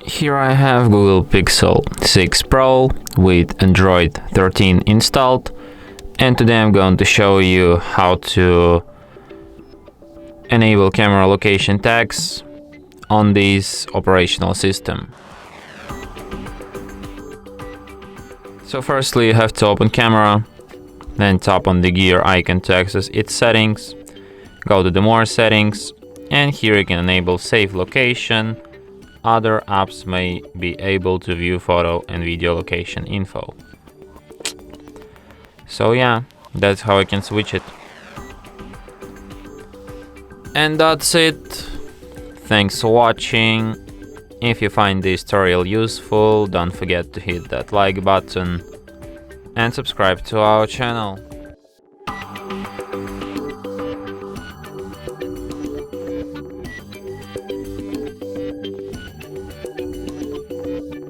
Here I have Google Pixel 6 Pro with Android 13 installed, and today I'm going to show you how to enable camera location tags on this operational system. So firstly you have to open camera, then tap on the gear icon to access its settings, go to the more settings, and here you can enable save location. Other apps may be able to view photo and video location info. So yeah, that's how I can switch it. And that's it. Thanks for watching. If you find this tutorial useful, don't forget to hit that like button and subscribe to our channel.